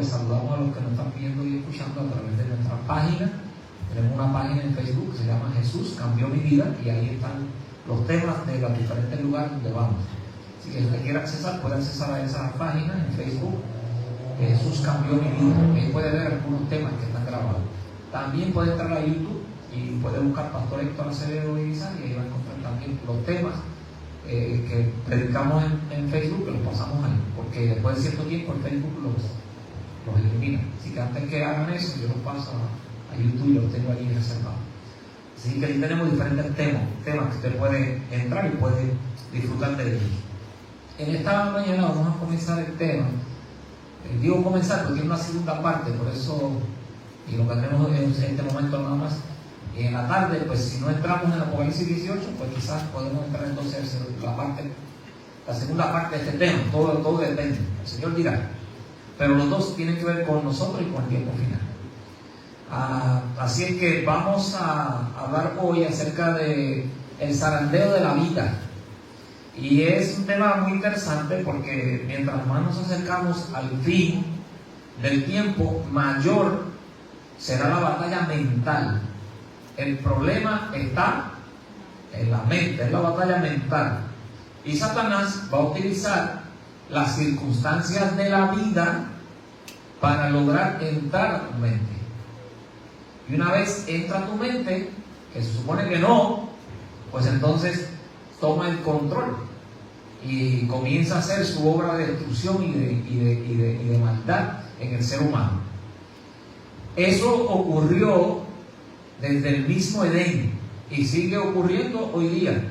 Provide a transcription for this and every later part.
saludamos a los que nos están viendo y escuchando a través de nuestra página. Tenemos una página en Facebook que se llama Jesús Cambió Mi Vida, y ahí están los temas de los diferentes lugares donde vamos. Así que el que quiera accesar puede accesar a esa página en Facebook, Jesús Cambió Mi Vida. Ahí puede ver algunos temas que están grabados. También puede entrar a YouTube y puede buscar Pastor Héctor Acevedo y Guizar, y ahí va a encontrar también los temas que predicamos en Facebook, que los pasamos ahí, porque después de cierto tiempo el Facebook los elimina. Así que antes que hagan eso, yo los paso a YouTube y los tengo allí reservados. Así que ahí tenemos diferentes temas que usted puede entrar y puede disfrutar de ellos. En esta mañana vamos a comenzar el tema. Digo comenzar porque tiene una segunda parte, por eso, y lo que tenemos en este momento nada más. Y en la tarde, pues si no entramos en Apocalipsis 18, pues quizás podemos entrar entonces en la segunda parte de este tema. Todo depende, el Señor dirá. Pero los dos tienen que ver con nosotros y con el tiempo final. Así es que vamos a hablar hoy acerca de el zarandeo de la vida. Y es un tema muy interesante porque mientras más nos acercamos al fin del tiempo, mayor será la batalla mental. El problema está en la mente, es la batalla mental. Y Satanás va a utilizar las circunstancias de la vida para lograr entrar a tu mente. Y una vez entra a tu mente, que se supone que no, pues entonces toma el control y comienza a hacer su obra de destrucción y de maldad en el ser humano. Eso ocurrió desde el mismo Edén y sigue ocurriendo hoy día.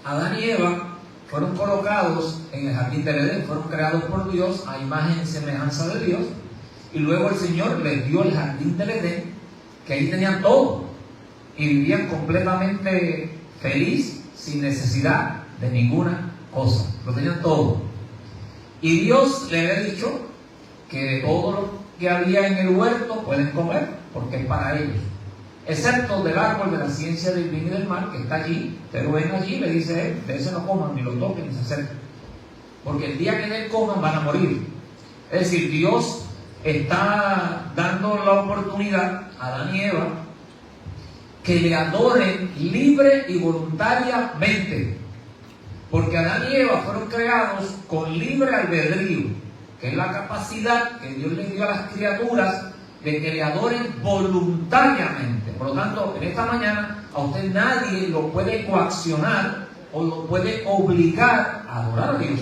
Adán y Eva fueron colocados en el jardín del Edén, fueron creados por Dios a imagen y semejanza de Dios, y luego el Señor les dio el jardín del Edén, que ahí tenían todo y vivían completamente feliz, sin necesidad de ninguna cosa, lo tenían todo. Y Dios le había dicho que todo lo que había en el huerto pueden comer porque es para ellos, excepto del árbol de la ciencia del bien y del mal, que está allí. Pero ven allí, le dice él, de ese no coman, ni lo toquen, ni se acerquen, porque el día que de él coman van a morir. Es decir, Dios está dando la oportunidad a Adán y Eva que le adoren libre y voluntariamente, porque Adán y Eva fueron creados con libre albedrío, que es la capacidad que Dios le dio a las criaturas de que le adoren voluntariamente. Por lo tanto, en esta mañana a usted nadie lo puede coaccionar o lo puede obligar a adorar a Dios.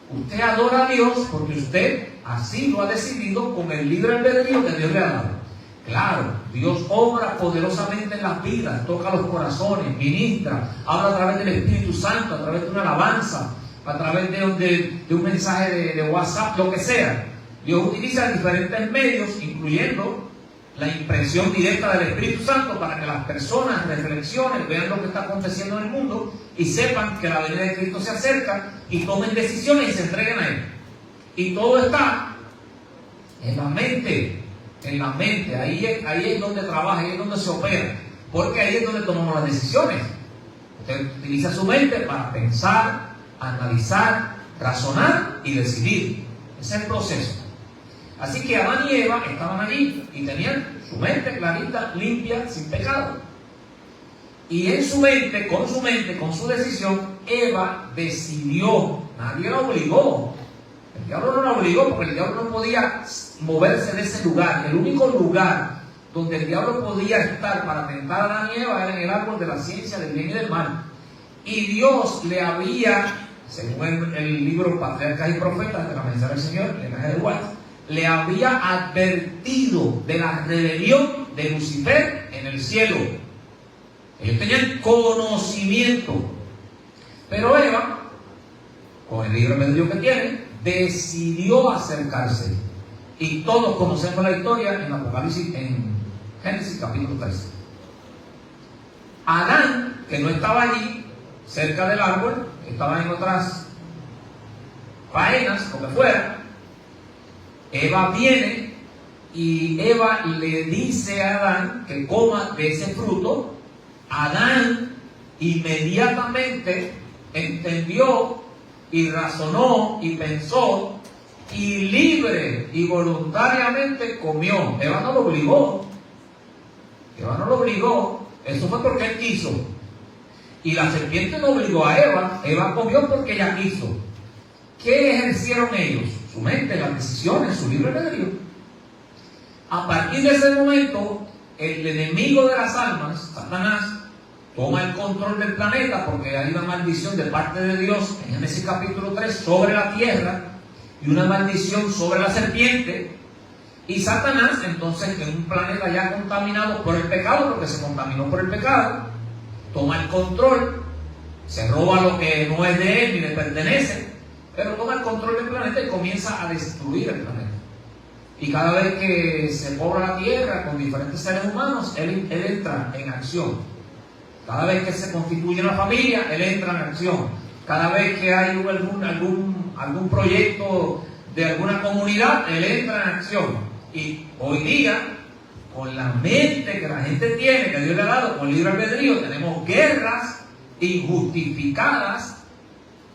Usted adora a Dios porque usted así lo ha decidido con el libre albedrío que Dios le ha dado. Claro, Dios obra poderosamente en las vidas, toca los corazones, ministra, habla a través del Espíritu Santo, a través de una alabanza, a través de un mensaje de WhatsApp, lo que sea. Dios utiliza diferentes medios, incluyendo la impresión directa del Espíritu Santo, para que las personas reflexionen, vean lo que está aconteciendo en el mundo y sepan que la venida de Cristo se acerca y tomen decisiones y se entreguen a Él. Y todo está en la mente. En la mente, ahí es donde trabaja, ahí es donde se opera, porque ahí es donde tomamos las decisiones. Usted utiliza su mente para pensar, analizar, razonar y decidir. Ese es el proceso. Así que Adán y Eva estaban allí y tenían su mente clarita, limpia, sin pecado. Y en su mente, con su decisión, Eva decidió. Nadie la obligó. El diablo no la obligó, porque el diablo no podía moverse de ese lugar. El único lugar donde el diablo podía estar para tentar a Adán y Eva era en el árbol de la ciencia del bien y del mal. Y Dios le había, según el libro Patriarcas y Profetas de la Mensaje del Señor, el mensaje de White, le había advertido de la rebelión de Lucifer en el cielo. Ellos tenían conocimiento, pero Eva, con el libre albedrío que tiene, decidió acercarse. Y todos conocemos la historia en Apocalipsis, en Génesis capítulo 13. Adán, que no estaba allí cerca del árbol, estaba en otras faenas, lo que fuera. Eva viene y Eva le dice a Adán que coma de ese fruto. Adán inmediatamente entendió y razonó y pensó y libre y voluntariamente comió. Eva no lo obligó. Eva no lo obligó. Eso fue porque él quiso. Y la serpiente no obligó a Eva. Eva comió porque ella quiso. ¿Qué ejercieron ellos? Su mente, las decisiones, su libre albedrío. A partir de ese momento, el enemigo de las almas, Satanás, toma el control del planeta, porque hay una maldición de parte de Dios en Génesis capítulo 3 sobre la tierra y una maldición sobre la serpiente. Y Satanás, entonces, en un planeta ya contaminado por el pecado, porque se contaminó por el pecado, toma el control, se roba lo que no es de él ni le pertenece, pero toma el control del planeta y comienza a destruir el planeta. Y cada vez que se pobla la tierra con diferentes seres humanos, él entra en acción. Cada vez que se constituye una familia, él entra en acción. Cada vez que hay algún proyecto de alguna comunidad, él entra en acción. Y hoy día, con la mente que la gente tiene, que Dios le ha dado, con libre albedrío, tenemos guerras injustificadas,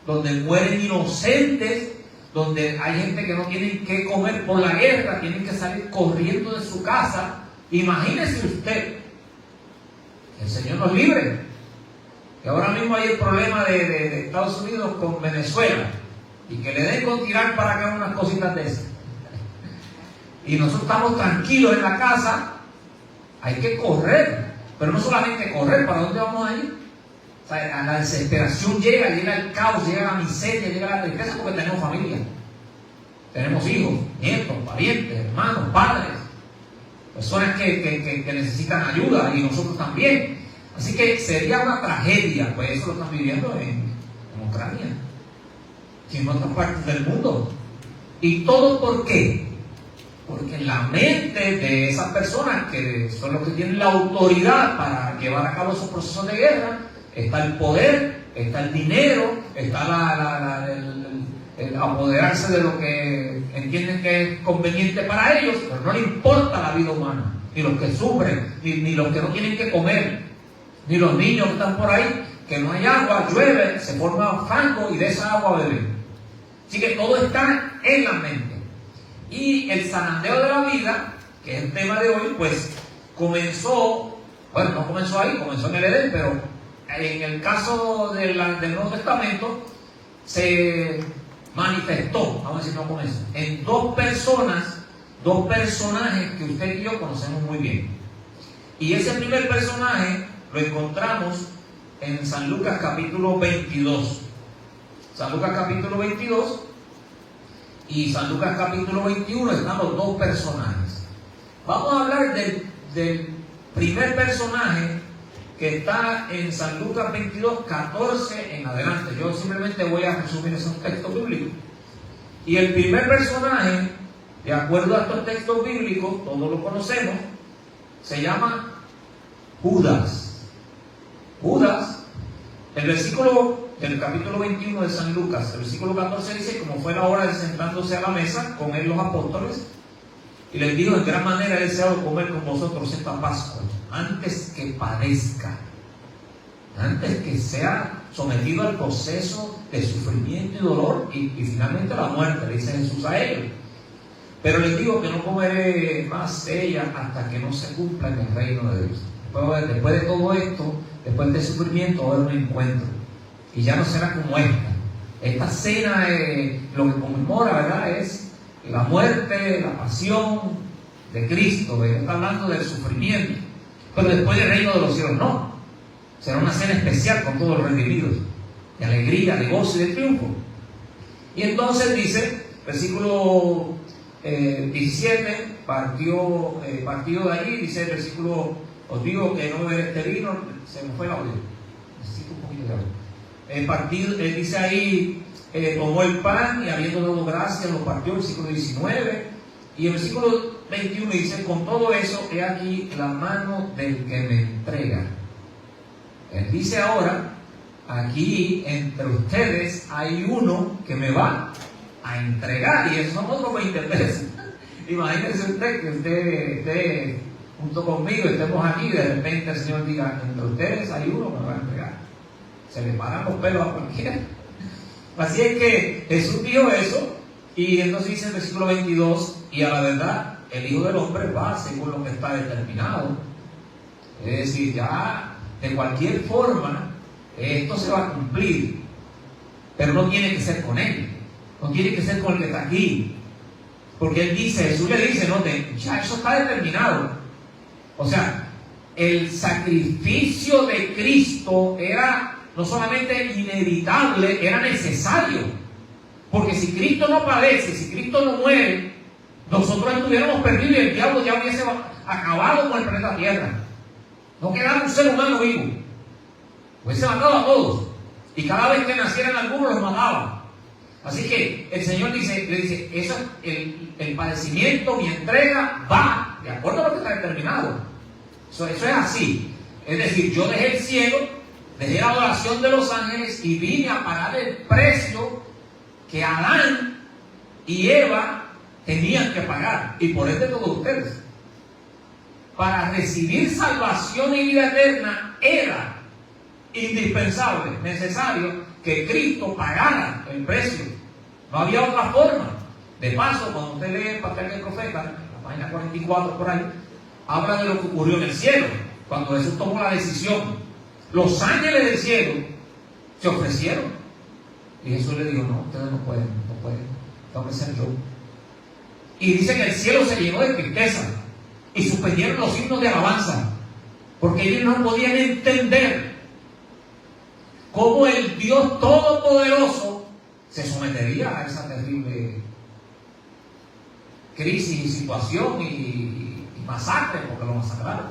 donde mueren inocentes, donde hay gente que no tiene que comer por la guerra, tienen que salir corriendo de su casa. Imagínese usted, el Señor nos libre. Y ahora mismo hay el problema de Estados Unidos con Venezuela, y que le den con tirar para acá unas cositas de esas. Y nosotros estamos tranquilos en la casa. Hay que correr, pero no solamente correr. ¿Para dónde vamos a ir? O sea, a la desesperación llega el caos, llega la miseria, llega la tristeza, porque tenemos familia, tenemos hijos, nietos, parientes, hermanos, padres, personas que necesitan ayuda, y nosotros también. Así que sería una tragedia. Pues eso lo están viviendo en Ucrania y en otras partes del mundo. ¿Y todo por qué? Porque en la mente de esas personas, que son los que tienen la autoridad para llevar a cabo esos procesos de guerra, está el poder, está el dinero, está el apoderarse de lo que entienden que es conveniente para ellos, pero no le importa la vida humana, ni los que sufren, ni los que no tienen que comer, ni los niños que están por ahí, que no hay agua, llueve, se forma fango y de esa agua beben. Así que todo está en la mente. Y el zarandeo de la vida, que es el tema de hoy, pues comenzó, bueno, no comenzó ahí, comenzó en el Edén, pero en el caso del Nuevo Testamento se manifestó, vamos a decir, no comenzó, en dos personajes que usted y yo conocemos muy bien. Y ese primer personaje lo encontramos en San Lucas capítulo 22. San Lucas capítulo 22 y San Lucas capítulo 21 están los dos personajes. Vamos a hablar del primer personaje, que está en San Lucas 22, 14 en adelante. Yo simplemente voy a resumir esos textos bíblicos. Y el primer personaje, de acuerdo a estos textos bíblicos, todos lo conocemos, se llama Judas. Judas, el versículo del capítulo 21 de San Lucas, el versículo 14 dice: como fue la hora de sentándose a la mesa con él los apóstoles, y les dijo: en gran manera he deseado comer con vosotros esta Pascua, antes que padezca, antes que sea sometido al proceso de sufrimiento y dolor y finalmente la muerte, le dice Jesús a ellos. Pero les digo que no comeré más de ella hasta que no se cumpla en el reino de Dios. Después de todo esto, después del sufrimiento, va a haber un encuentro, y ya no será como esta. Esta cena, lo que conmemora, ¿verdad?, es la muerte, la pasión de Cristo. Está hablando del sufrimiento. Pero después del reino de los cielos no. Será una cena especial con todos los redimidos, de alegría, de gozo y de triunfo. Y entonces dice, versículo 17, partido de allí, dice el versículo: os digo que no beberé este vino. Se me fue el audio, necesito un poquito de audio. Dice ahí, tomó el pan y habiendo dado gracias lo partió, versículo 19. Y el versículo 21 dice: con todo eso, he aquí la mano del que me entrega. Él dice ahora: aquí entre ustedes hay uno que me va a entregar, y esos son otros 20 pesos. Imagínense usted que usted esté junto conmigo, estemos aquí, y de repente el Señor diga: entre ustedes hay uno que me va a entregar. Se le paran los pelos a cualquiera. Así es que Jesús dijo eso, Y entonces dice el versículo 22, y a la verdad, el Hijo del Hombre va según lo que está determinado. Es decir, ya de cualquier forma, esto se va a cumplir, pero no tiene que ser con él, no tiene que ser con el que está aquí, porque él dice, Jesús le dice, no, ya eso está determinado. O sea, el sacrificio de Cristo era no solamente inevitable, era necesario, porque si Cristo no padece, si Cristo no muere, nosotros estuviéramos perdidos y el diablo ya hubiese acabado con el planeta Tierra. No quedaba un ser humano vivo, hubiese matado a todos, y cada vez que nacieran algunos los mataba. Así que el Señor le dice, eso, el padecimiento, mi entrega, va de acuerdo a lo que está determinado. Eso es así. Es decir, yo dejé el cielo, dejé la adoración de los ángeles y vine a pagar el precio que Adán y Eva tenían que pagar, y por ende todos ustedes. Para recibir salvación y vida eterna era indispensable, necesario que Cristo pagara el precio. No había otra forma. De paso, cuando usted lee el papel del profeta, en la página 44 por ahí, habla de lo que ocurrió en el cielo, cuando Jesús tomó la decisión. Los ángeles del cielo se ofrecieron, y Jesús le dijo, no, ustedes no pueden, tengo que ser yo. Y dice que el cielo se llenó de tristeza, y suspendieron los himnos de alabanza, porque ellos no podían entender cómo el Dios Todopoderoso se sometería a esa terrible crisis y situación y masacre, porque lo masacraron.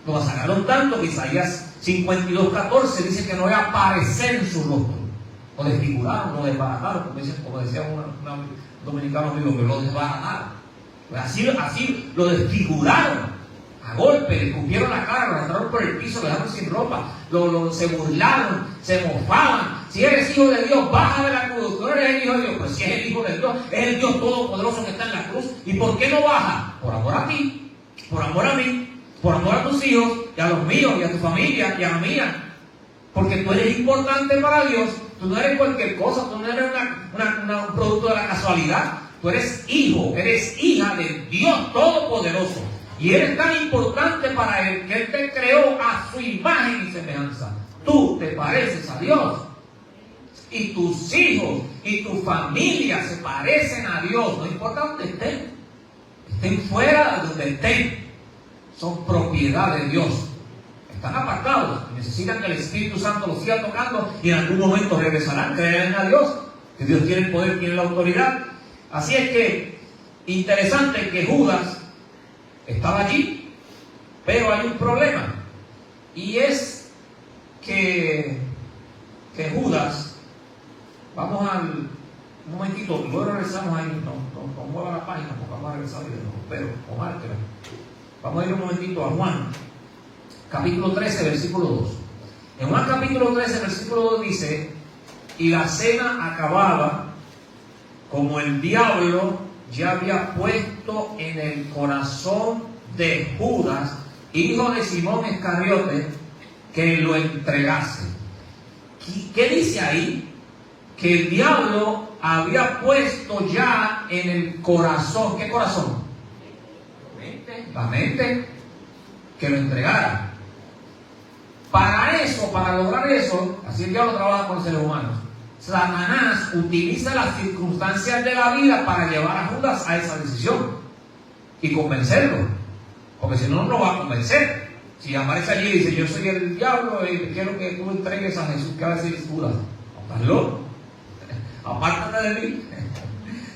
Lo masacraron tanto que Isaías 52:14 dice que no iba a aparecer en su rostro. Lo desfiguraron, lo desbarataron, como decía un dominicano amigo, que lo desbarataron. Pues así lo desfiguraron. A golpe, le escupieron la cara, lo arrastraron por el piso, lo dejaron sin ropa, se burlaron, se mofaban. Si eres hijo de Dios, baja de la cruz. Tú eres el hijo de Dios, pues si es el hijo de Dios, es el Dios Todopoderoso que está en la cruz. ¿Y por qué no baja? Por amor a ti, por amor a mí, por amor a tus hijos, y a los míos, y a tu familia, y a la mía. Porque tú eres importante para Dios, tú no eres cualquier cosa, tú no eres un producto de la casualidad. Tú eres hijo, eres hija del Dios Todopoderoso. Y eres tan importante para Él que Él te creó a su imagen y semejanza. Tú te pareces a Dios. Y tus hijos y tu familia se parecen a Dios. No importa dónde estén. Estén fuera de donde estén. Son propiedad de Dios. Están apartados. Necesitan que el Espíritu Santo los siga tocando. Y en algún momento regresarán. Creerán a Dios. Que Dios tiene el poder, tiene la autoridad. Así es que, interesante que Judas estaba allí, pero hay un problema, y es que Judas, vamos un momentito, luego regresamos ahí, no mueva la página porque vamos a regresar de nuevo, pero márquela. Vamos a ir un momentito a Juan, capítulo 13, versículo 2. En Juan capítulo 13, versículo 2 dice, y la cena acababa, como el diablo ya había puesto en el corazón de Judas, hijo de Simón Iscariote, que lo entregase. ¿Qué dice ahí? Que el diablo había puesto ya en el corazón. ¿Qué corazón? La mente, que lo entregara. Para eso, para lograr eso, así el diablo trabaja con los seres humanos. Satanás utiliza las circunstancias de la vida para llevar a Judas a esa decisión y convencerlo, porque si no, no lo va a convencer. Si aparece allí y dice, yo soy el diablo y quiero que tú entregues a Jesús, ¿qué va a decir Judas? ¿Estás loco? Apártate de mí.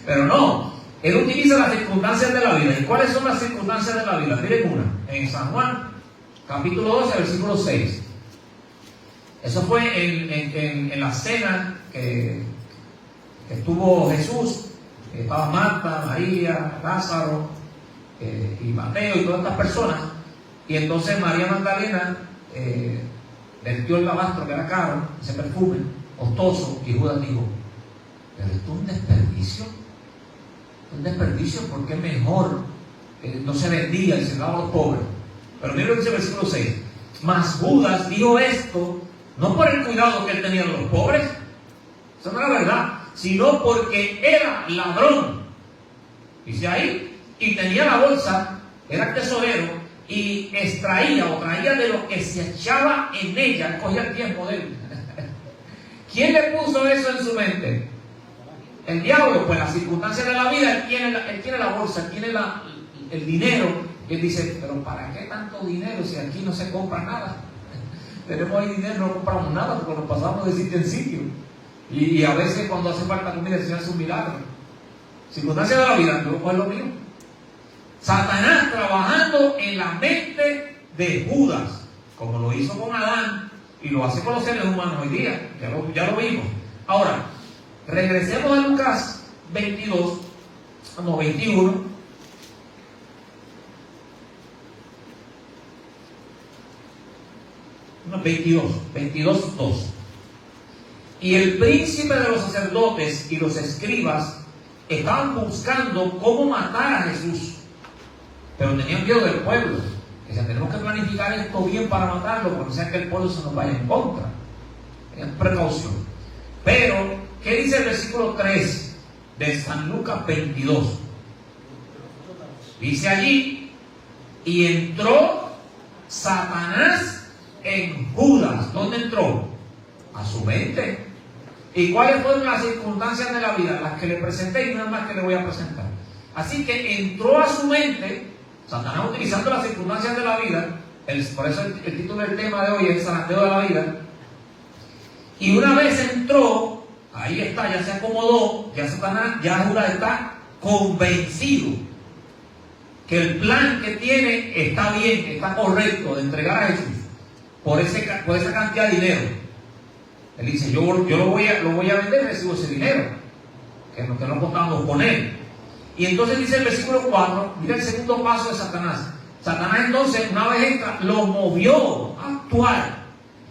Pero no, él utiliza las circunstancias de la vida. ¿Y cuáles son las circunstancias de la vida? Miren una, en San Juan, capítulo 12, versículo 6. Eso fue en la cena que estuvo Jesús, que estaba Marta, María, Lázaro y Mateo y todas estas personas. Y entonces María Magdalena vertió el alabastro, que era caro, ese perfume costoso, y Judas dijo, pero esto es un desperdicio. Un desperdicio porque es mejor, no se vendía y se daba a los pobres. Pero mira lo que dice el versículo 6. Mas Judas dijo esto no por el cuidado que él tenía de los pobres. Eso no era verdad, sino porque era ladrón. Dice ahí, y tenía la bolsa, era tesorero, y extraía o traía de lo que se echaba en ella, cogía el tiempo de él. ¿Quién le puso eso en su mente? El diablo. Pues las circunstancias de la vida, él tiene la bolsa, él tiene el dinero, y él dice, pero ¿para qué tanto dinero si aquí no se compra nada? Tenemos ahí dinero, no compramos nada porque nos pasamos de sitio en sitio, y a veces cuando hace falta comida se hace un milagro. Circunstancias de la vida, yo pues lo mío. Satanás trabajando en la mente de Judas, como lo hizo con Adán y lo hace con los seres humanos hoy día. Ya lo vimos. Ahora, regresemos a Lucas 21. 22:2. Y el príncipe de los sacerdotes y los escribas estaban buscando cómo matar a Jesús, pero tenían miedo del pueblo. Decían, tenemos que planificar esto bien para matarlo, porque no sea que el pueblo se nos vaya en contra. Tenían precaución. Pero, ¿qué dice el versículo 3 de San Lucas 22? Dice allí, y entró Satanás en Judas. ¿Dónde entró? A su mente. ¿Y cuáles fueron las circunstancias de la vida? Las que le presenté y nada más que le voy a presentar. Así que entró a su mente, Satanás utilizando las circunstancias de la vida, por eso el título del tema de hoy es Zarandeo de la vida. Y una vez entró, ahí está, ya se acomodó, ya Satanás, ya Judas está convencido que el plan que tiene está bien, está correcto de entregar a Jesús por esa cantidad de dinero. Él dice, yo lo voy a vender y recibo ese dinero, que no contamos con él. Y entonces dice el versículo 4, mira el segundo paso de Satanás. Satanás entonces, una vez entra, lo movió a actuar.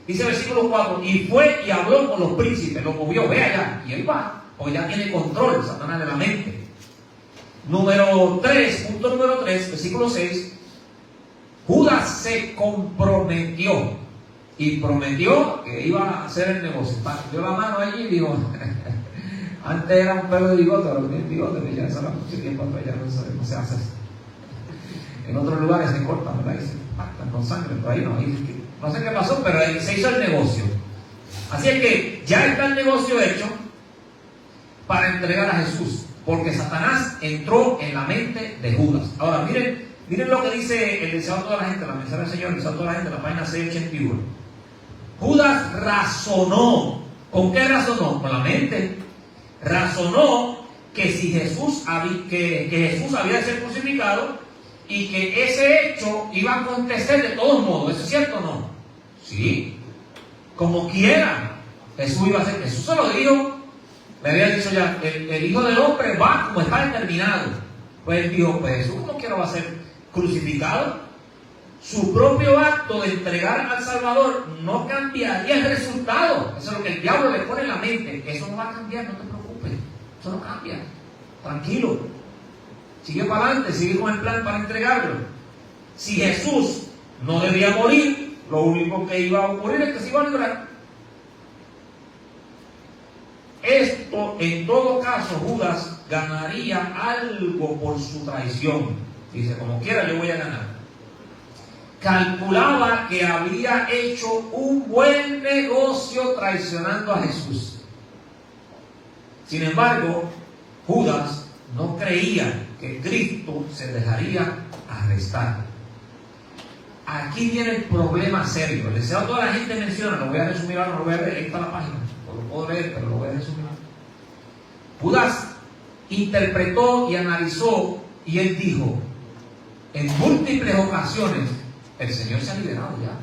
Dice el versículo 4, y fue y habló con los príncipes, lo movió, ve allá, y él va, porque ya tiene control Satanás de la mente. Punto número 3, versículo 6, Judas se comprometió y prometió que iba a hacer el negocio. Dio la mano allí y dijo, antes era un pelo de bigote, ahora tiene bigote, pero ya eso era mucho tiempo atrás, ya no se hace así. En otros lugares se cortan, ¿verdad? Y se pactan con sangre, pero ahí no. No sé qué pasó, pero ahí se hizo el negocio. Así es que ya está el negocio hecho para entregar a Jesús, porque Satanás entró en la mente de Judas. Ahora miren lo que dice el deseado de toda la gente, la mensaje del Señor, el deseado de toda la gente, la página 681. Judas razonó. ¿Con qué razonó? Con la mente. Razonó que si Jesús que Jesús había de ser crucificado y que ese hecho iba a acontecer de todos modos. ¿Eso es cierto o no? Sí. Como quiera, Jesús iba a ser. Jesús se lo dijo. Le había dicho ya, el Hijo del Hombre va como está determinado. Pues él dijo, pues Jesús como quiera va a ser crucificado. Su propio acto de entregar al Salvador no cambiaría el resultado. Eso es lo que el diablo le pone en la mente. Eso no va a cambiar, no te preocupes. Eso no cambia. Tranquilo. Sigue para adelante, sigue con el plan para entregarlo. Si Jesús no debía morir, lo único que iba a ocurrir es que se iba a librar. Esto, en todo caso, Judas ganaría algo por su traición. Dice, como quiera yo voy a ganar. Calculaba que había hecho un buen negocio traicionando a Jesús. Sin embargo, Judas no creía que Cristo se dejaría arrestar. Aquí viene el problema serio. El deseado toda la gente menciona, lo voy a resumir ahora, no lo voy a leer, ahí está la página, lo puedo leer, pero lo voy a resumir. Judas interpretó y analizó, y él dijo, en múltiples ocasiones, el Señor se ha liberado ya.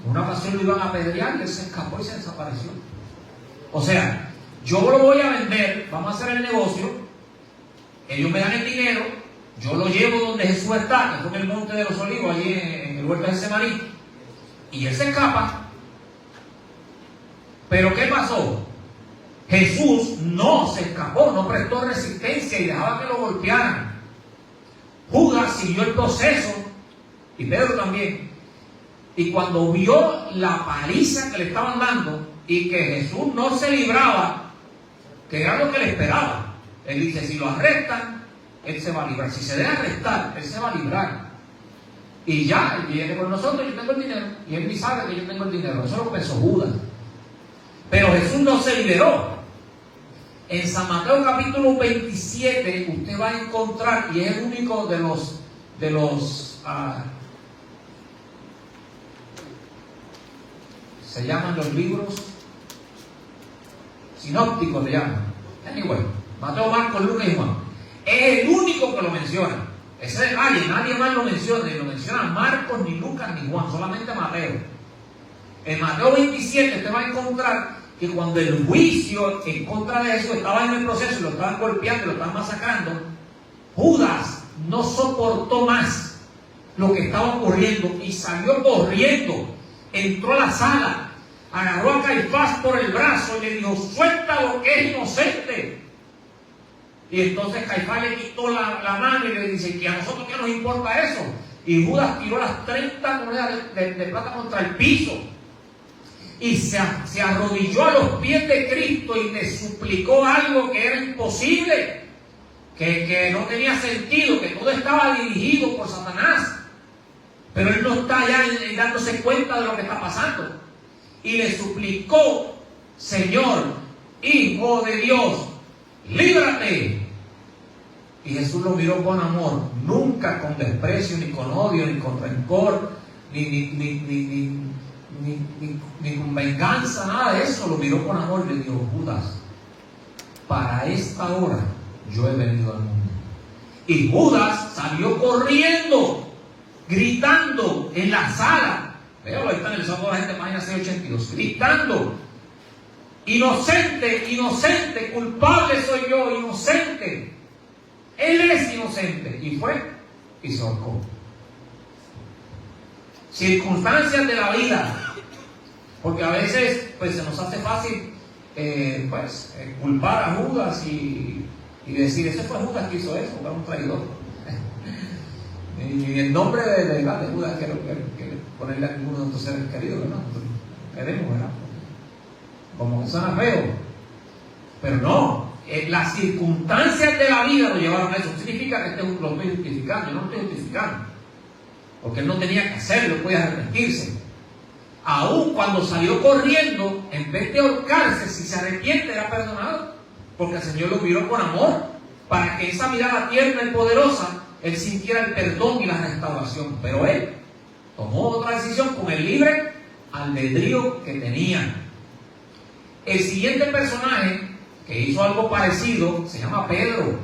En una ocasión lo iban a apedrear y él se escapó y se desapareció. O sea, yo lo voy a vender, vamos a hacer el negocio, ellos me dan el dinero, yo lo llevo donde Jesús está, que fue en el Monte de los Olivos, allí en el huerto de Getsemaní, y él se escapa. Pero ¿qué pasó? Jesús no se escapó, no prestó resistencia y dejaba que lo golpearan. Judas siguió el proceso, y Pedro también. Y cuando vio la paliza que le estaban dando y que Jesús no se libraba, que era lo que le esperaba. Él dice, si lo arrestan, él se va a librar. Si se deja arrestar, él se va a librar. Y ya, él viene con nosotros, yo tengo el dinero. Y él ni sabe que yo tengo el dinero. Eso lo pensó Judas. Pero Jesús no se liberó. En San Mateo capítulo 27, usted va a encontrar, y es el único de los se llaman los libros sinópticos, le llaman. Anyway, Mateo, Marcos, Lucas y Juan. Es el único que lo menciona. Ese detalle, nadie más lo menciona. Ni lo menciona Marcos, ni Lucas, ni Juan, solamente Mateo. En Mateo 27 usted va a encontrar que cuando el juicio en contra de Jesús estaba en el proceso y lo estaban golpeando, lo estaban masacrando, Judas no soportó más lo que estaba ocurriendo y salió corriendo, entró a la sala, agarró a Caifás por el brazo y le dijo, suéltalo que es inocente. Y entonces Caifás le quitó la mano y le dice, que a nosotros qué nos importa eso. Y Judas tiró las 30 monedas de plata contra el piso y se arrodilló a los pies de Cristo y le suplicó algo que era imposible, que no tenía sentido, que todo estaba dirigido por Satanás. Pero él no está ya dándose cuenta de lo que está pasando. Y le suplicó, Señor, Hijo de Dios, líbrate. Y Jesús lo miró con amor, nunca con desprecio, ni con odio, ni con rencor, ni con venganza, nada de eso. Lo miró con amor y le dijo, Judas, para esta hora yo he venido al mundo. Y Judas salió corriendo, gritando en la sala. Véalo, ahí está en el Salmo de la Gente, página 682, gritando, inocente, inocente, culpable soy yo, inocente. Él es inocente. Y fue y se ahorcó. Circunstancias de la vida, porque a veces pues se nos hace fácil culpar a Judas y decir, ese fue Judas que hizo eso, fue un traidor. Y el nombre de Judas quiero ponerle a ninguno de nuestros seres queridos, ¿verdad? Queremos, ¿verdad? Como que suena feo, pero no, las circunstancias de la vida lo llevaron a eso. No significa que lo estoy justificando, yo no estoy justificando, porque él no tenía que hacerlo, podía arrepentirse. Aún cuando salió corriendo, en vez de ahorcarse, si se arrepiente era perdonado, porque el Señor lo miró con amor, para que esa mirada tierna y poderosa él sintiera el perdón y la restauración. Pero él tomó otra decisión con el libre albedrío que tenía. El siguiente personaje que hizo algo parecido se llama Pedro,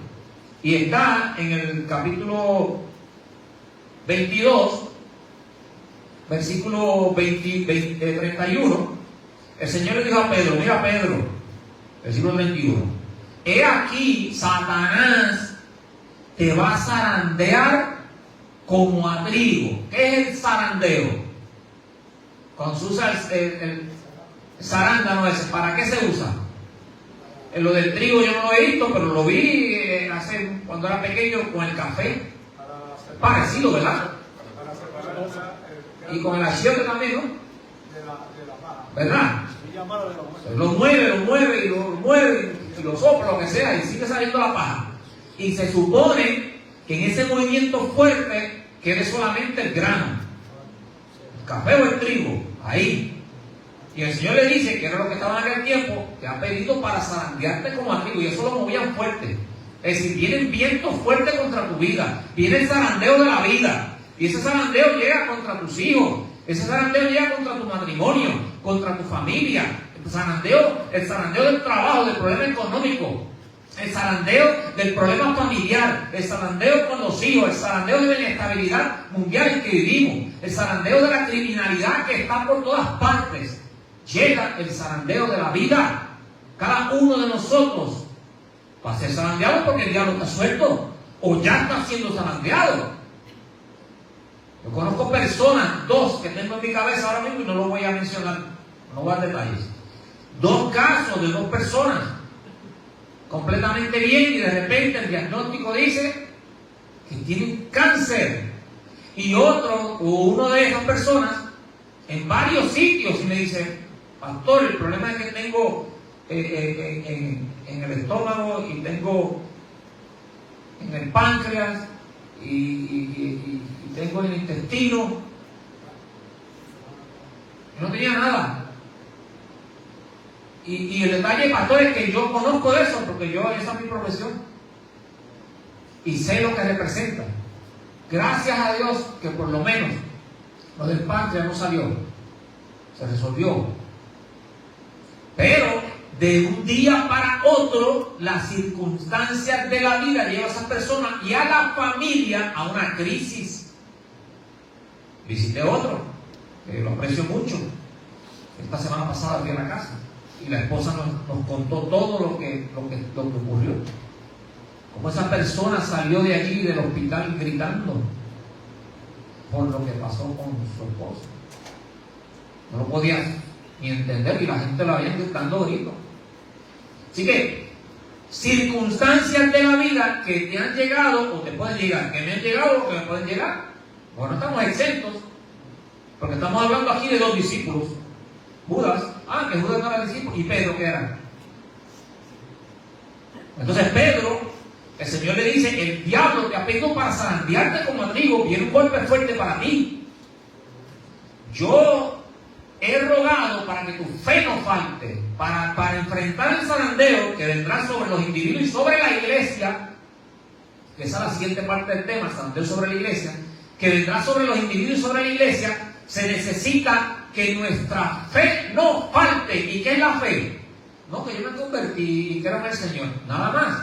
y está en el capítulo 22, versículo 31. El Señor le dijo a Pedro, mira Pedro, versículo 31, he aquí Satanás te va a zarandear como a trigo. ¿Qué es el zarandeo? Cuando se usa el zarándano ese, ¿para qué se usa? En lo del trigo yo no lo he visto, pero lo vi cuando era pequeño con el café. Parecido, ¿verdad? Y con el achiote también, ¿no? ¿Verdad? Lo mueve y lo sopla, lo que sea, y sigue saliendo la paja. Y se supone que en ese movimiento fuerte quede solamente el grano, el café o el trigo, ahí. Y el Señor le dice, que era lo que estaba en aquel tiempo, te ha pedido para zarandearte como a trigo, y eso lo movían fuerte. Es decir, vienen vientos fuertes contra tu vida, viene el zarandeo de la vida, y ese zarandeo llega contra tus hijos, ese zarandeo llega contra tu matrimonio, contra tu familia, el zarandeo del trabajo, del problema económico, el zarandeo del problema familiar, el zarandeo con los hijos, el zarandeo de la inestabilidad mundial en que vivimos, el zarandeo de la criminalidad que está por todas partes. Llega el zarandeo de la vida. Cada uno de nosotros va a ser zarandeado porque el diablo está suelto o ya está siendo zarandeado. Yo conozco personas, dos que tengo en mi cabeza ahora mismo y no lo voy a mencionar, no voy a dar detalles. Dos casos de dos personas completamente bien y de repente el diagnóstico dice que tienen cáncer, y uno de esas personas en varios sitios y me dice, pastor, el problema es que tengo en el estómago y tengo en el páncreas y tengo en el intestino. No tenía nada. Y el detalle, pastor, es que yo conozco eso porque esa es mi profesión y sé lo que representa. Gracias a Dios que por lo menos lo del páncreas no salió, se resolvió. Pero de un día para otro, las circunstancias de la vida llevan a esa persona y a la familia a una crisis. Visité otro, que lo aprecio mucho, esta semana pasada fui a la casa y la esposa nos contó todo lo que ocurrió. Cómo esa persona salió de allí, del hospital, gritando por lo que pasó con su esposa. No lo podía ni entender y la gente lo había gritando gritos. Así que, circunstancias de la vida que te han llegado o te pueden llegar, que me han llegado o que me pueden llegar. Bueno, estamos exentos, porque estamos hablando aquí de dos discípulos. Judas, que Judas no era discípulo, y Pedro, ¿qué era? Entonces Pedro, el Señor le dice, el diablo te ha pedido para zarandearte como trigo, viene un golpe fuerte para ti. Yo he rogado para que tu fe no falte, para enfrentar el zarandeo que vendrá sobre los individuos y sobre la iglesia, que esa es la siguiente parte del tema, el zarandeo sobre la iglesia, que vendrá sobre los individuos y sobre la iglesia. Se necesita que nuestra fe no falte. ¿Y qué es la fe? No, que yo me convertí y creo en el Señor, nada más.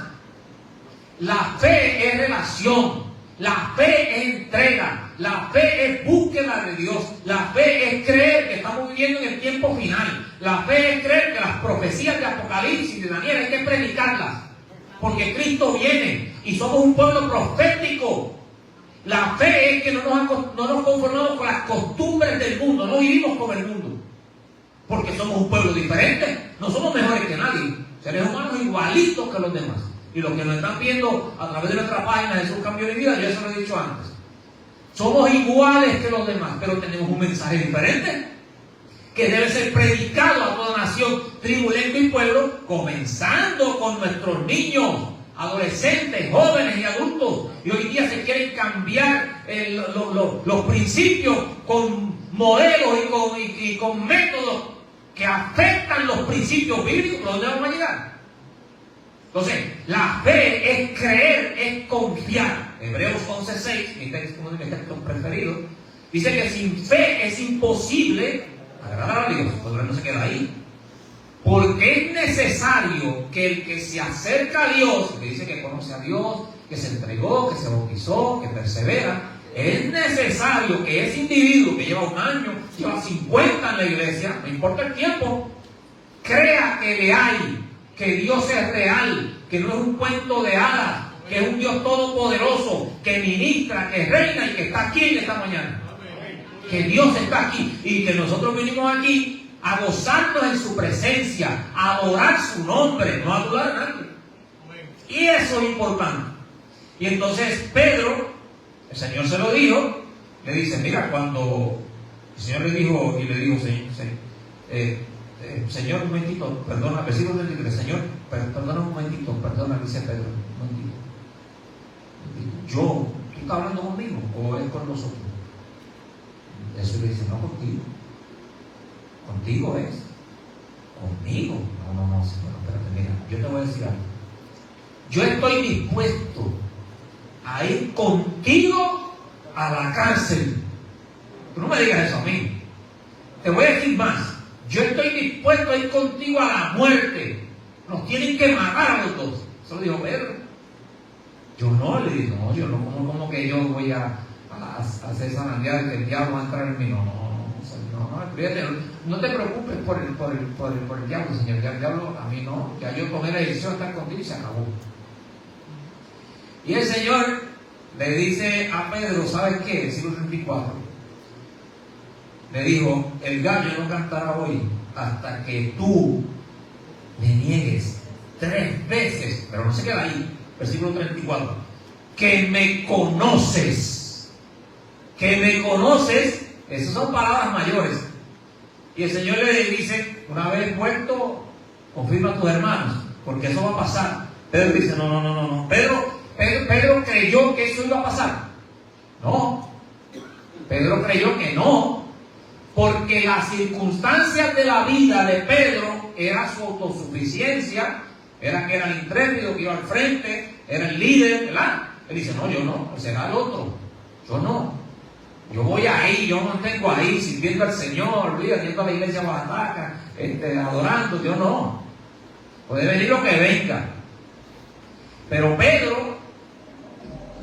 La fe es relación, la fe es entrega, la fe es búsqueda de Dios, la fe es creer que estamos viviendo en el tiempo final, la fe es creer que las profecías de Apocalipsis, de Daniel, hay que predicarlas, porque Cristo viene y somos un pueblo profético. La fe es que no nos conformamos con las costumbres del mundo, no vivimos como el mundo, porque somos un pueblo diferente, no somos mejores que nadie, seres humanos igualitos que los demás. Y los que nos están viendo a través de nuestra página de Jesús Cambio de Vida, yo eso lo he dicho antes. Somos iguales que los demás, pero tenemos un mensaje diferente que debe ser predicado a toda nación, tribu, lengua y pueblo, comenzando con nuestros niños, adolescentes, jóvenes y adultos. Y hoy día se quieren cambiar los principios con modelos y con métodos que afectan los principios bíblicos. ¿Dónde vamos a llegar? Entonces, la fe es creer, es confiar. Hebreos 11:6, uno de mis textos preferidos, dice que sin fe es imposible agradar a Dios. Pero no se queda ahí. Porque es necesario que el que se acerca a Dios, que dice que conoce a Dios, que se entregó, que se bautizó, que persevera, es necesario que ese individuo que lleva 1 año, lleva 50 en la iglesia, no importa el tiempo, crea que le hay, que Dios es real, que no es un cuento de hadas, que es un Dios todopoderoso, que ministra, que reina y que está aquí en esta mañana. Que Dios está aquí y que nosotros vinimos aquí a gozarnos en su presencia, a adorar su nombre, no a adorar a nadie. Y eso es importante. Y entonces Pedro, el Señor se lo dijo, le dice, mira, cuando el Señor le dijo, Señor, un momentito, perdona, versículo 23, Señor, perdona un momentito, perdona, dice Pedro, un momentito. ¿Tú estás hablando conmigo o es con nosotros? Eso le dice, no, contigo. Contigo es. Conmigo. No, Señor, espérate, mira, yo te voy a decir algo. Yo estoy dispuesto a ir contigo a la cárcel. Tú no me digas eso a mí. Te voy a decir más. Yo estoy dispuesto a ir contigo a la muerte. Nos tienen que matar a los dos. Eso lo dijo Pedro. Yo no, le dije, no, yo no, ¿cómo que yo voy a hacer zarandear que el diablo va a entrar en mí? No te preocupes por el diablo, Señor. Ya el diablo a mí no. Ya yo tomé la decisión de estar contigo y se acabó. Y el Señor le dice a Pedro, ¿sabes qué? Versículo 34. Le dijo, el gallo no cantará hoy hasta que tú me niegues 3 veces. Pero no se queda ahí. Versículo 34. Que me conoces. Que me conoces. Esas son palabras mayores. Y el Señor le dice, una vez muerto confirma a tus hermanos, porque eso va a pasar. Pedro dice, no. Pedro creyó que eso iba a pasar. No. Pedro creyó que no, porque las circunstancias de la vida de Pedro era su autosuficiencia, era que era el intrépido, que iba al frente, era el líder, ¿verdad? Él dice, no, yo no, será el otro, yo no. Yo voy ahí, yo me mantengo ahí, sirviendo al Señor, yendo a la iglesia Oaxaca, adorando, yo no. Puede venir lo que venga. Pero Pedro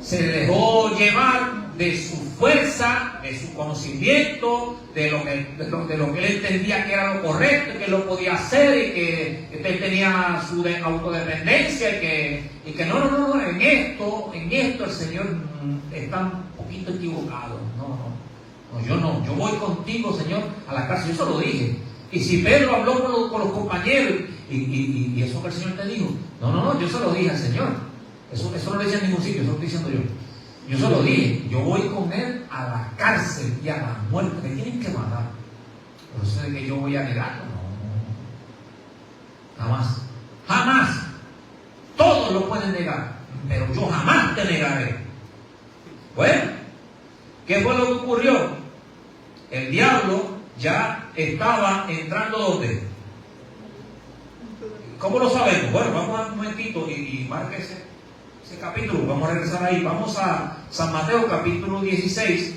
se dejó llevar de su fuerza, de su conocimiento, de lo que él entendía que era lo correcto, que él lo podía hacer y que él tenía su autodependencia y que no, en esto el Señor está un poquito equivocado. No, yo voy contigo, Señor, a la casa. Yo se lo dije. Y si Pedro habló con los compañeros y eso que el Señor te dijo, no, yo se lo dije al Señor. Eso no lo dice en ningún sitio, eso lo estoy diciendo yo. Yo se lo dije, yo voy con él a la cárcel y a la muerte, me tienen que matar. Pero eso de que yo voy a negarlo, no. Jamás. Todos lo pueden negar, pero yo jamás te negaré. Bueno, ¿qué fue lo que ocurrió? El diablo ya estaba entrando ¿dónde? ¿Cómo lo sabemos? Bueno, vamos a un momentito y marque ese capítulo, vamos a regresar ahí. Vamos a San Mateo capítulo 16,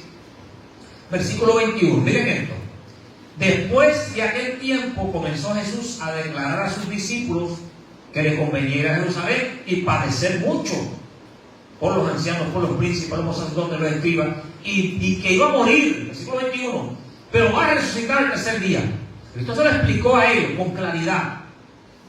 versículo 21. Miren esto. Después de aquel tiempo comenzó Jesús a declarar a sus discípulos que le convenía ir a Jerusalén y padecer mucho por los ancianos, por los príncipes, por los sacerdotes, los escribas, y que iba a morir, versículo 21, pero va a resucitar el tercer día. Cristo se lo explicó a ellos con claridad.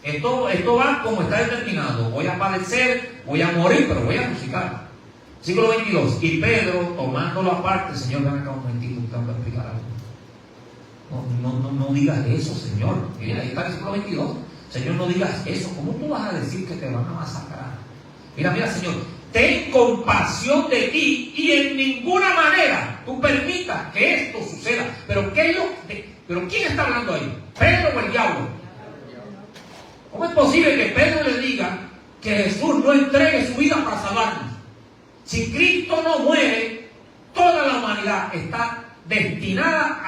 Esto va como está determinado. Voy a padecer, voy a morir, pero voy a resucitar. Versículo 22. Y Pedro, tomándolo aparte, Señor, ven acá un momentito, te voy a explicar algo. No digas eso, Señor. Mira, ahí está el versículo 22. Señor, no digas eso. ¿Cómo tú vas a decir que te van a masacrar? Mira, Señor, ten compasión de ti y en ninguna manera tú permitas que esto suceda. Pero ¿quién está hablando ahí? ¿Pedro o el diablo? ¿Cómo es posible que Pedro le diga que Jesús no entregue su vida para salvarnos? Si Cristo no muere, toda la humanidad está destinada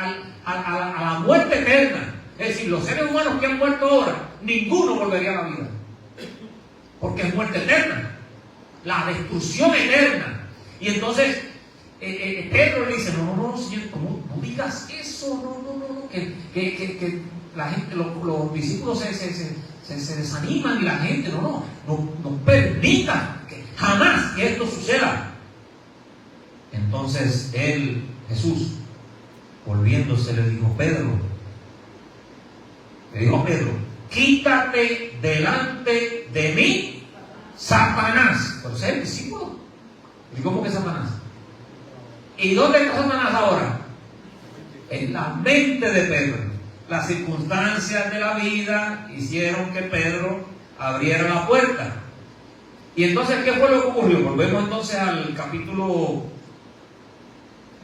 a la muerte eterna. Es decir, los seres humanos que han muerto ahora, ninguno volvería a la vida. Porque es muerte eterna. La destrucción eterna. Y entonces Pedro le dice, no, Señor, no digas eso, que la gente, los discípulos se desaniman y la gente no permita que jamás que esto suceda. Entonces Jesús, volviéndose, le dijo, Pedro, quítate delante de mí, Satanás. Pero ese es el discípulo. ¿Y cómo que Satanás? ¿Y dónde está Satanás ahora? En la mente de Pedro. Las circunstancias de la vida hicieron que Pedro abriera la puerta. Y entonces, ¿qué fue lo que ocurrió? Volvemos entonces al capítulo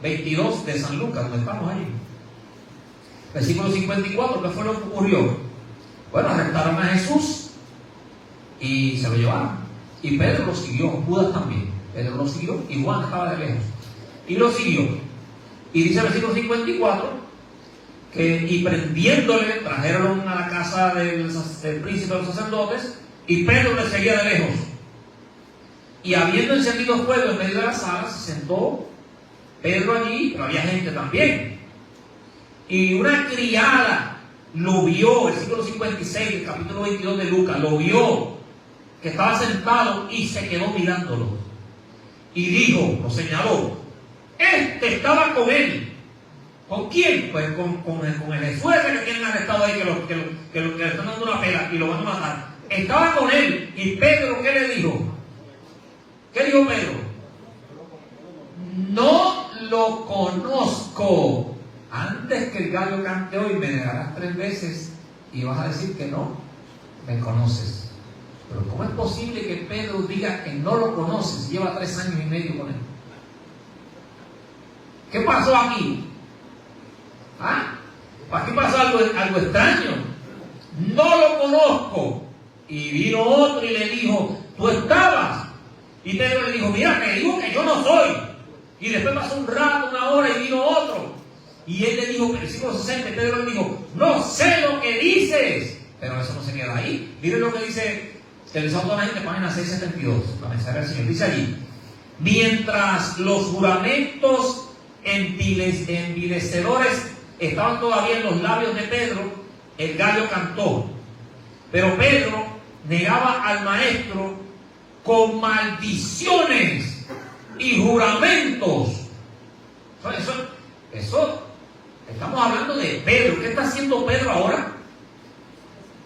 22 de San Lucas, donde estamos ahí. Versículo 54, ¿qué fue lo que ocurrió? Bueno, arrestaron a Jesús y se lo llevaron. Y Pedro lo siguió, Judas también. Pedro lo siguió y Juan estaba de lejos. Y lo siguió. Y dice el versículo 54, y prendiéndole, trajeron a la casa del príncipe de los sacerdotes, y Pedro le seguía de lejos. Y habiendo encendido fuego en medio de la sala, se sentó Pedro allí, pero había gente también. Y una criada lo vio, versículo 56 del capítulo 22 de Lucas, lo vio, que estaba sentado y se quedó mirándolo. Y dijo, lo señaló, este estaba con él. ¿Con quién? Pues con el Jesús que tienen arrestado ahí, que le están dando una pela y lo van a matar. Estaba con él. ¿Y Pedro qué le dijo? ¿Qué dijo Pedro? No lo conozco. Antes que el gallo cante hoy, me negarás 3 veces y vas a decir que no me conoces. Pero ¿cómo es posible que Pedro diga que no lo conoces? Lleva 3 años y medio con él. ¿Qué pasó aquí? Aquí pasó algo extraño. no lo conozco. Y vino otro y le dijo, tú estabas. Y Pedro le dijo, mira, te digo que yo no soy. Y después pasó un rato, una hora, y vino otro. Y él le dijo, versículo 60, Pedro le dijo, no sé lo que dices. Pero eso no se queda ahí. Miren lo que dice el Salmo de la gente, página 672, la mensaje del Señor. Dice allí, mientras los juramentos envilecedores estaban todavía en los labios de Pedro, el gallo cantó. Pero Pedro negaba al maestro con maldiciones y juramentos. Eso, estamos hablando de Pedro. ¿Qué está haciendo Pedro ahora?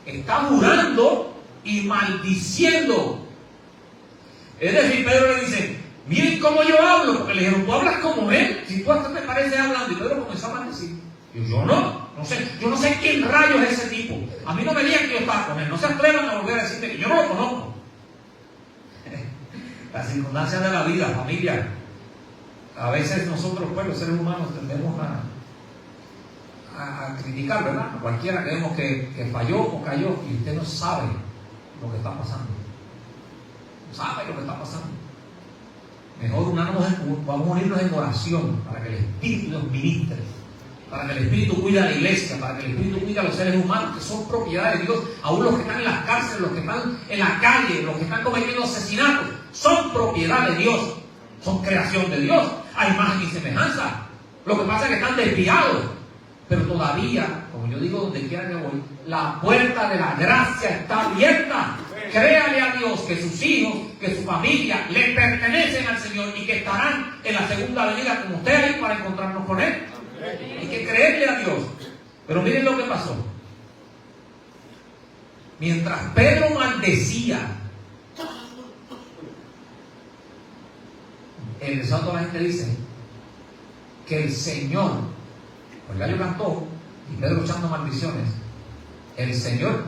Está jurando y maldiciendo. Es decir, Pedro le dice, miren cómo yo hablo, porque le dijeron, tú hablas como él, si tú hasta te pareces hablando. Y Pedro comenzó a maldecir. Y yo no sé quién rayos es ese tipo. A mí no me digan que yo estaba con él. No se atrevan a volver a decirme que yo no lo conozco. Las circunstancias de la vida, familia. A veces nosotros, pues, los seres humanos, tendemos a criticar, ¿verdad? A cualquiera que vemos que falló o cayó y usted no sabe lo que está pasando. No sabe lo que está pasando. Mejor vamos a unirnos en oración para que el Espíritu nos ministre, para que el Espíritu cuide a la iglesia, para que el Espíritu cuide a los seres humanos que son propiedad de Dios. Aún los que están en las cárceles, los que están en la calle, los que están cometiendo asesinatos, son propiedad de Dios, son creación de Dios, a imagen y semejanza. Lo que pasa es que están desviados, pero todavía, como yo digo donde quiera que voy, la puerta de la gracia está abierta. Créale a Dios que sus hijos, que su familia le pertenecen al Señor y que estarán en la segunda venida con ustedes para encontrarnos con Él. Hay que creerle a Dios. Pero miren lo que pasó. Mientras Pedro maldecía, el santo de la gente dice que el Señor, el gallo cantó y Pedro echando maldiciones, el Señor,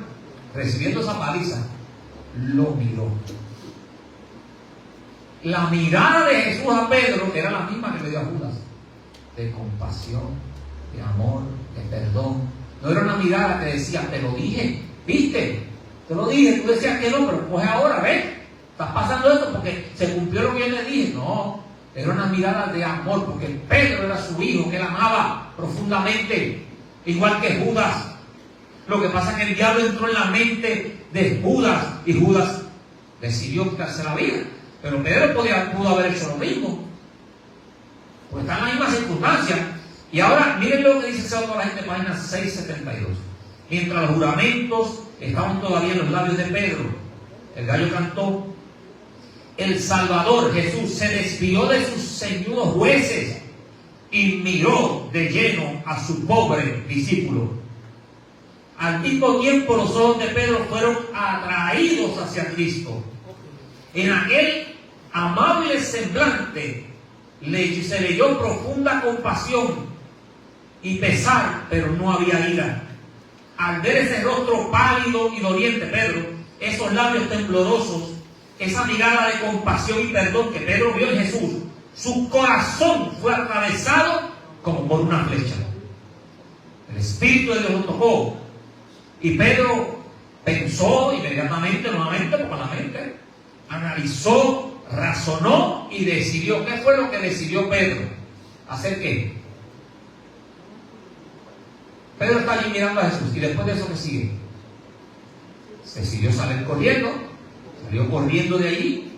recibiendo esa paliza, lo miró. La mirada de Jesús a Pedro era la misma que le dio a Judas, de compasión, de amor, de perdón. No era una mirada que decía, te lo dije, viste, te lo dije, tú decías que no, pero coge ahora, ves, estás pasando esto porque se cumplió lo que yo le dije. No, era una mirada de amor, porque Pedro era su hijo, que él amaba profundamente, igual que Judas. Lo que pasa es que el diablo entró en la mente de Judas y Judas decidió quitarse la vida. Pero Pedro pudo haber hecho lo mismo, pues están en las mismas circunstancias. Y ahora miren lo que dice el Salmo de la gente, página 672. Mientras los juramentos estaban todavía en los labios de Pedro, el gallo cantó. El Salvador Jesús se desvió de sus ceñudos jueces y miró de lleno a su pobre discípulo. Al mismo tiempo los ojos de Pedro fueron atraídos hacia Cristo. En aquel amable semblante se leyó profunda compasión y pesar, pero no había ira. Al ver ese rostro pálido y doliente Pedro, esos labios temblorosos, esa mirada de compasión y perdón que Pedro vio en Jesús, su corazón fue atravesado como por una flecha. El Espíritu de Dios lo tocó y Pedro pensó inmediatamente, nuevamente, con la mente, analizó, razonó y decidió. ¿Qué fue lo que decidió Pedro? ¿Hacer qué? Pedro está allí mirando a Jesús y después de eso, ¿qué sigue? Decidió salir corriendo, salió corriendo de allí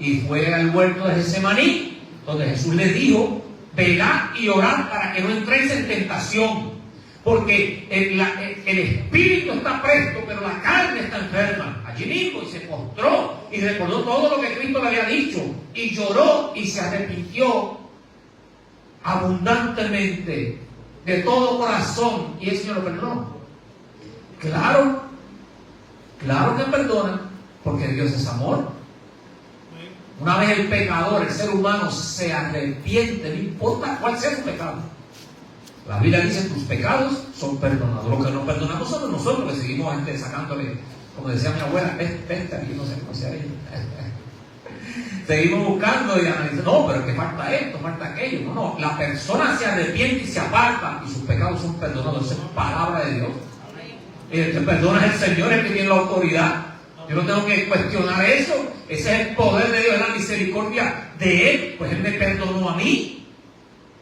y fue al huerto de Getsemaní, donde Jesús le dijo, velad y orad para que no entréis en tentación, porque el espíritu está presto, pero la carne está enferma. Allí mismo, y se postró y recordó todo lo que Cristo le había dicho, y lloró y se arrepintió abundantemente, de todo corazón, y el Señor lo perdonó. Claro que perdona, porque Dios es amor. Una vez el pecador, el ser humano, se arrepiente, no importa cuál sea su pecado, la Biblia dice, tus pecados son perdonados. Lo que no perdonamos somos nosotros, que seguimos a gente sacándole, como decía mi abuela, peste, aquí no sé cómo sea ella. Seguimos buscando y analizando, no, pero que falta esto, falta aquello. No, la persona se arrepiente y se aparta y sus pecados son perdonados. Esa es palabra de Dios. Te perdonas, el Señor es el que tiene la autoridad. Yo no tengo que cuestionar eso. Ese es el poder de Dios, es la misericordia de Él. Pues Él me perdonó a mí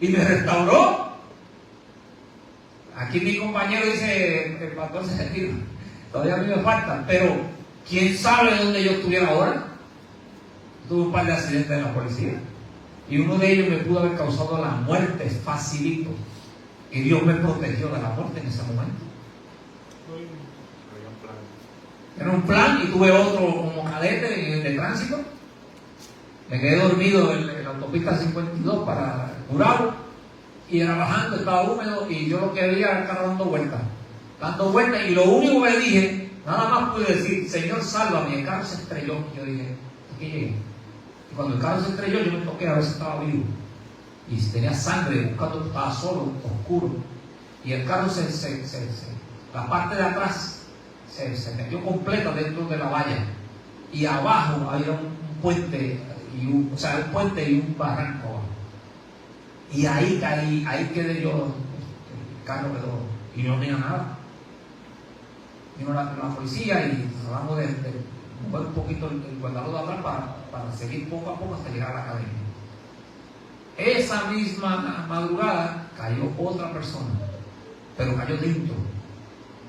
y me restauró. Aquí mi compañero dice, el pastor se retira. Todavía a mí me falta, pero ¿quién sabe dónde yo estuviera ahora? Tuve un par de accidentes en la policía y uno de ellos me pudo haber causado la muerte facilito. Y Dios me protegió de la muerte en ese momento. Era un plan y tuve otro como cadete de tránsito. Me quedé dormido en la autopista 52 para Curado y era bajando, estaba húmedo y yo lo que veía era estar dando vueltas y lo único que dije, nada más pude decir, Señor, sálvame. El carro se estrelló y yo dije, aquí llegué. Y cuando el carro se estrelló yo me toqué a ver si estaba vivo y si tenía sangre, buscando, estaba solo, oscuro, y el carro la parte de atrás se metió completa dentro de la valla y abajo había un puente y un puente y un barranco abajo. Y ahí caí, ahí quedé yo, el carro quedó y no tenía nada. Vino la policía y tratamos de mover un poquito el guardalodo de atrás para seguir poco a poco hasta llegar a la academia. Esa misma madrugada cayó otra persona, pero cayó dentro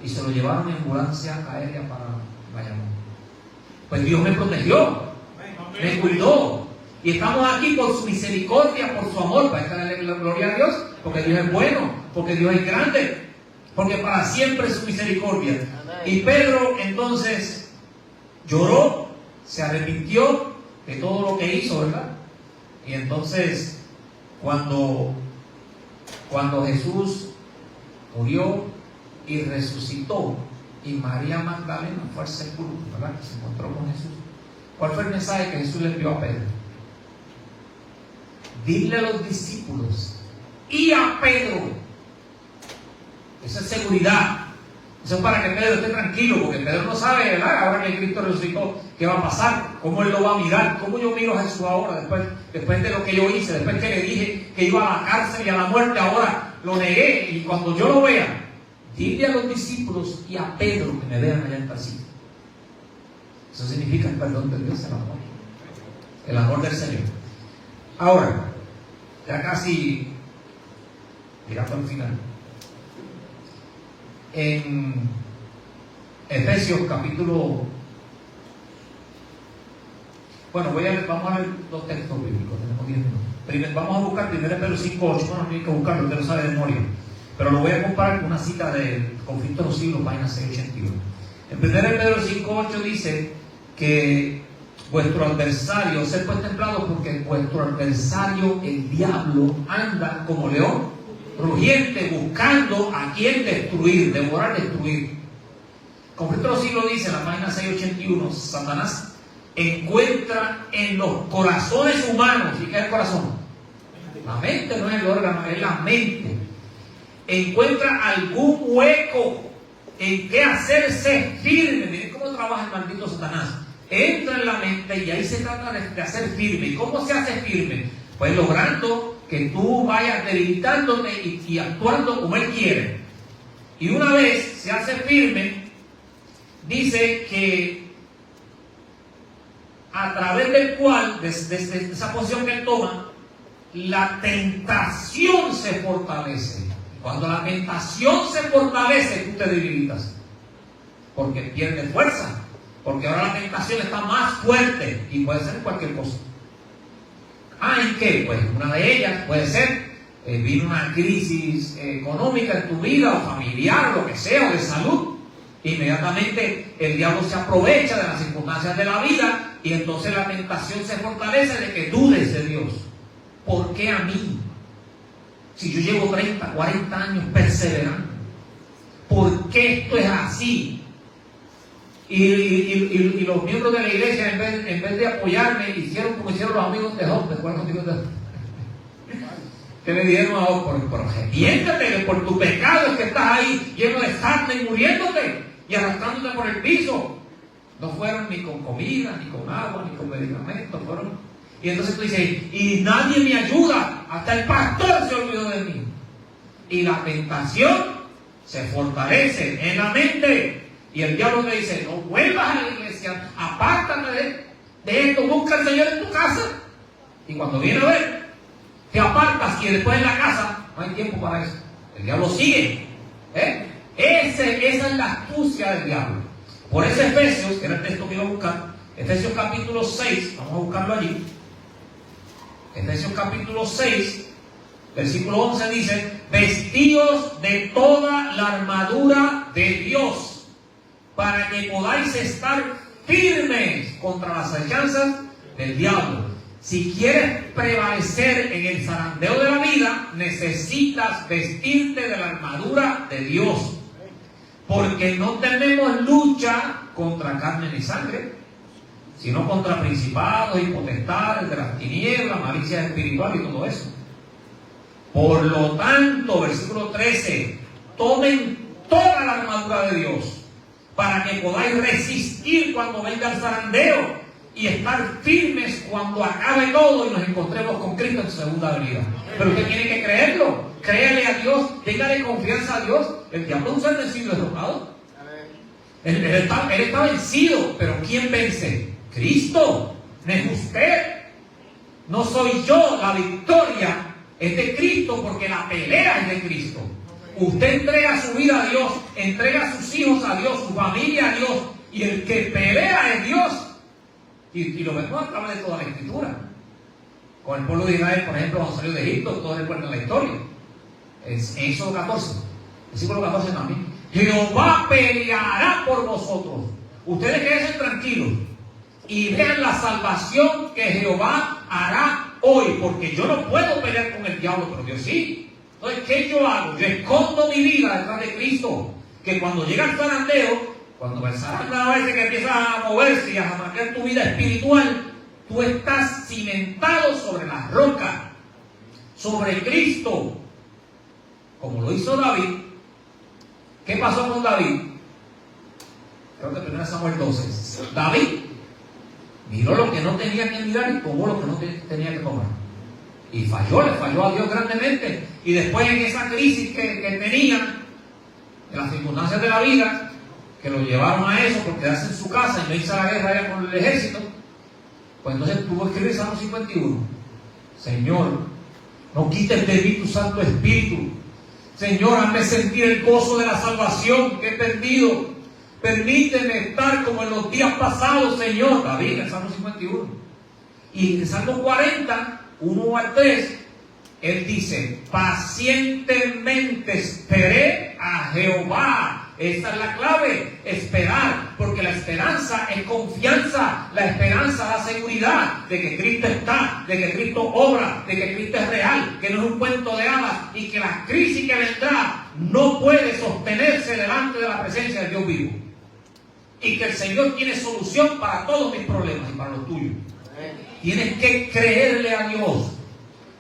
y se lo llevaron en ambulancia aérea para Bayamón. Pues Dios me protegió, me cuidó y estamos aquí por su misericordia, por su amor. Para darle la gloria a Dios, porque Dios es bueno, porque Dios es grande, porque para siempre es su misericordia. Y Pedro entonces lloró, se arrepintió de todo lo que hizo, ¿verdad? Y entonces cuando Jesús murió y resucitó y María Magdalena fue al sepulcro, ¿verdad? Que se encontró con Jesús. ¿Cuál fue el mensaje que Jesús le envió a Pedro? Dile a los discípulos y a Pedro. Esa es seguridad. Eso es para que Pedro esté tranquilo, porque Pedro no sabe, ¿verdad? Ahora que Cristo resucitó, ¿qué va a pasar? ¿Cómo él lo va a mirar? ¿Cómo yo miro a Jesús ahora, después de lo que yo hice, después que le dije que iba a la cárcel y a la muerte, ahora lo negué? Y cuando yo lo vea, dile a los discípulos y a Pedro que me vean allá en Tacito. Eso significa el perdón de Dios, el amor del Señor. Ahora, ya casi llegando al final. En Efesios capítulo... Bueno, vamos a ver dos textos bíblicos, tenemos 10 minutos. Vamos a buscar 1 Pedro 5:8, bueno, no hay que buscarlo, usted lo sabe de memoria. Pero lo voy a comparar con una cita del Conflicto de los Siglos, página 681. En 1 Pedro 5:8 dice que vuestro adversario, ser pues templados porque vuestro adversario, el diablo, anda como león rugiente buscando a quien destruir, devorar, destruir. Conflicto de los Siglos dice en la página 681, Satanás encuentra en los corazones humanos, ¿y qué es el corazón? La mente, no es el órgano, es la mente. Encuentra algún hueco en que hacerse firme. Miren cómo trabaja el maldito Satanás. Entra en la mente y ahí se trata de hacer firme. ¿Y cómo se hace firme? Pues logrando que tú vayas debilitándote y actuando como él quiere. Y una vez se hace firme, dice que a través del cual, desde esa posición que él toma, la tentación se fortalece. Cuando la tentación se fortalece, tú te debilitas, porque pierdes fuerza, porque ahora la tentación está más fuerte y puede ser cualquier cosa. ¿En qué? Pues una de ellas puede ser, vino una crisis económica en tu vida, o familiar, o lo que sea, o de salud. Inmediatamente el diablo se aprovecha de las circunstancias de la vida y entonces la tentación se fortalece de que dudes de Dios. ¿Por qué a mí? Si yo llevo 30, 40 años perseverando, ¿por qué esto es así? Y los miembros de la iglesia, en vez de apoyarme, hicieron como hicieron los amigos de Job. ¿Te acuerdas contigo de Job? Que le dijeron a Job, por arrepiéntete, por tu pecado es que estás ahí lleno de sarna y muriéndote y arrastrándote por el piso. No fueron ni con comida, ni con agua, ni con medicamentos, fueron. Y entonces tú dices, y nadie me ayuda, hasta el pastor se olvidó de mí. Y la tentación se fortalece en la mente. Y el diablo te dice, no vuelvas a la iglesia, apártate de esto, busca al Señor en tu casa. Y cuando viene a ver, te apartas y después en la casa no hay tiempo para eso. El diablo sigue. Esa es la astucia del diablo. Por eso Efesios, que era el texto que iba a buscar, Efesios capítulo 6, vamos a buscarlo allí. Efesios capítulo 6, versículo 11 dice, vestidos de toda la armadura de Dios, para que podáis estar firmes contra las acechanzas del diablo. Si quieres prevalecer en el zarandeo de la vida, necesitas vestirte de la armadura de Dios. Porque no tenemos lucha contra carne ni sangre, sino contra principados y potestades de las tinieblas, malicia espiritual y todo eso. Por lo tanto, versículo 13, tomen toda la armadura de Dios, para que podáis resistir cuando venga el zarandeo y estar firmes cuando acabe todo y nos encontremos con Cristo en su segunda venida. Pero usted tiene que creerlo, créale a Dios, téngale confianza a Dios. El diablo es un ser vencido y derrotado. Él está vencido, pero ¿quién vence? Cristo, no es usted, no soy yo. La victoria es de Cristo, porque la pelea es de Cristo. Usted entrega su vida a Dios, entrega a sus hijos a Dios, su familia a Dios, y el que pelea es Dios. Y lo vemos a través de toda la Escritura. Con el pueblo de Israel, por ejemplo, cuando salió de Egipto, todos recuerdan la historia. En Éxodo 14, versículo 14 también. Jehová peleará por vosotros. Ustedes quédense tranquilos y vean la salvación que Jehová hará hoy, porque yo no puedo pelear con el diablo, pero Dios sí. Entonces, ¿qué yo hago? Yo escondo mi vida detrás de Cristo, que cuando llega el zarandeo, cuando el zarandeo ese que empieza a moverse y a marcar tu vida espiritual, tú estás cimentado sobre la roca, sobre Cristo, como lo hizo David. ¿Qué pasó con David? Creo que 1 Samuel 12. David miró lo que no tenía que mirar y tomó lo que no tenía que tomar. Y le falló a Dios grandemente. Y después, en esa crisis que tenía, en las circunstancias de la vida, que lo llevaron a eso por quedarse en su casa y no irse a la guerra allá con el ejército, pues entonces tuvo que escribir Salmo 51. Señor, no quites de mí tu Santo Espíritu. Señor, hazme sentir el gozo de la salvación que he perdido. Permíteme estar como en los días pasados, Señor. David, en Salmo 51. Y en Salmo 40, 1 al 3, él dice, pacientemente esperé a Jehová. Esa es la clave, esperar, porque la esperanza es confianza, la esperanza da seguridad de que Cristo está, de que Cristo obra, de que Cristo es real, que no es un cuento de hadas y que la crisis que vendrá no puede sostenerse delante de la presencia de Dios vivo. Y que el Señor tiene solución para todos mis problemas y para los tuyos. Tienes que creerle a Dios,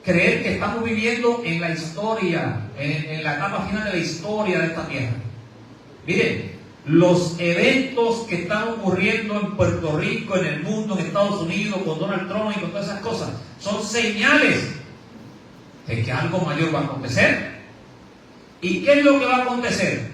creer que estamos viviendo en la historia, en la etapa final de la historia de esta tierra. Miren, los eventos que están ocurriendo en Puerto Rico, en el mundo, en Estados Unidos, con Donald Trump y con todas esas cosas, son señales de que algo mayor va a acontecer. ¿Y qué es lo que va a acontecer?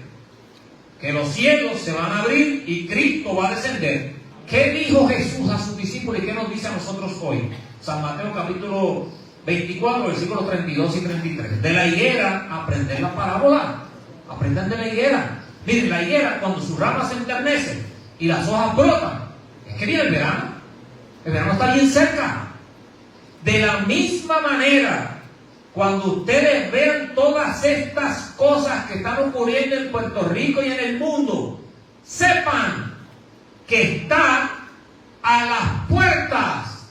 Que los cielos se van a abrir y Cristo va a descender. ¿Qué dijo Jesús a sus discípulos y qué nos dice a nosotros hoy? San Mateo capítulo 24, versículos 32 y 33. De la higuera, aprender la parábola. Aprendan de la higuera. Miren, la higuera, cuando sus ramas se enternecen y las hojas brotan, es que viene el verano. El verano está bien cerca. De la misma manera, cuando ustedes vean todas estas cosas que están ocurriendo en Puerto Rico y en el mundo, sepan que está a las puertas.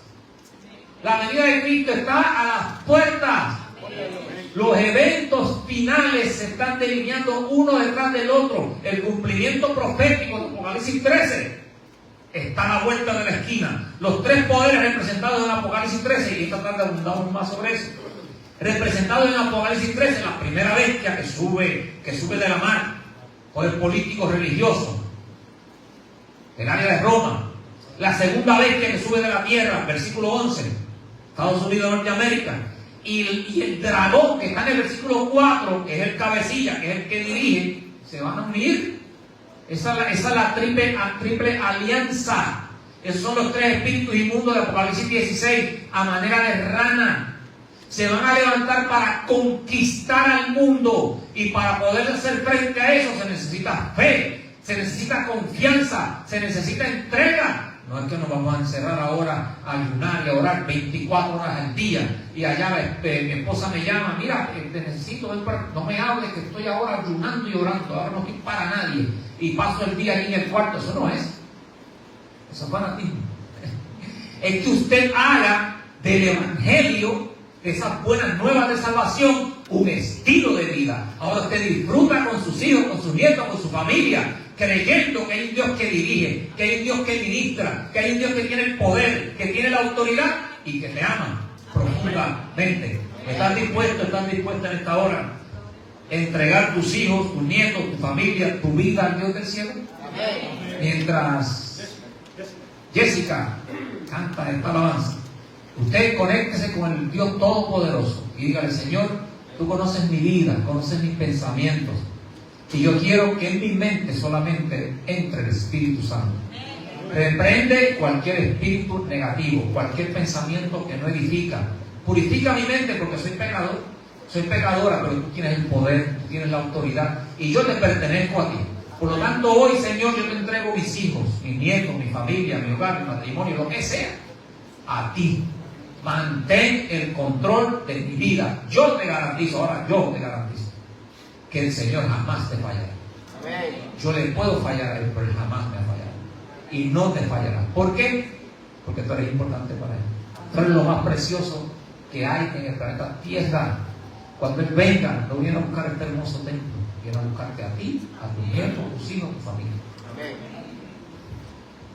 La venida de Cristo está a las puertas. Los eventos finales se están delineando uno detrás del otro. El cumplimiento profético de Apocalipsis 13 está a la vuelta de la esquina. Los tres poderes representados en Apocalipsis 13, y esta tarde abundamos más sobre eso, representados en Apocalipsis 13, la primera bestia que sube de la mar, poder político religioso, el área de Roma. La segunda bestia que sube de la tierra, versículo 11, Estados Unidos de Norteamérica. Y el dragón que está en el versículo 4, que es el cabecilla, que es el que dirige, se van a unir. Esa es la triple alianza. Esos son los tres espíritus inmundos de Apocalipsis 16 a manera de rana. Se van a levantar para conquistar al mundo, y para poder hacer frente a eso se necesita fe, se necesita confianza, se necesita entrega. No es que nos vamos a encerrar ahora a ayunar y a orar 24 horas al día y allá mi esposa me llama, mira, te necesito, no me hables que estoy ahora ayunando y orando, ahora no estoy para nadie y paso el día ahí en el cuarto. Eso no es. Eso es fanatismo. Es que usted haga del evangelio, de esas buenas nuevas de salvación, un estilo de vida. Ahora usted disfruta con sus hijos, con sus nietos, con su familia, creyendo que hay un Dios que dirige, que hay un Dios que ministra, que hay un Dios que tiene el poder, que tiene la autoridad y que te ama profundamente. ¿Estás dispuesta en esta hora a entregar tus hijos, tus nietos, tu familia, tu vida al Dios del cielo? Mientras Jessica canta esta alabanza, usted conéctese con el Dios Todopoderoso y dígale: Señor, tú conoces mi vida, conoces mis pensamientos, y yo quiero que en mi mente solamente entre el Espíritu Santo. Reprende cualquier espíritu negativo, cualquier pensamiento que no edifica. Purifica mi mente, porque soy pecador, soy pecadora, pero tú tienes el poder, tú tienes la autoridad y yo te pertenezco a ti. Por lo tanto, hoy, Señor, yo te entrego mis hijos, mis nietos, mi familia, mi hogar, mi matrimonio, lo que sea, a ti. Mantén el control de mi vida. Yo te garantizo, ahora yo te garantizo, que el Señor jamás te fallará. Yo le puedo fallar a Él, pero Él jamás me fallará. Y no te fallará. ¿Por qué? Porque tú eres importante para Él. Tú eres lo más precioso que hay en el planeta Tierra. Cuando Él venga, no viene a buscar este hermoso templo, viene a buscarte a ti, a tu nieto, a tus hijos, a tu familia. Amén.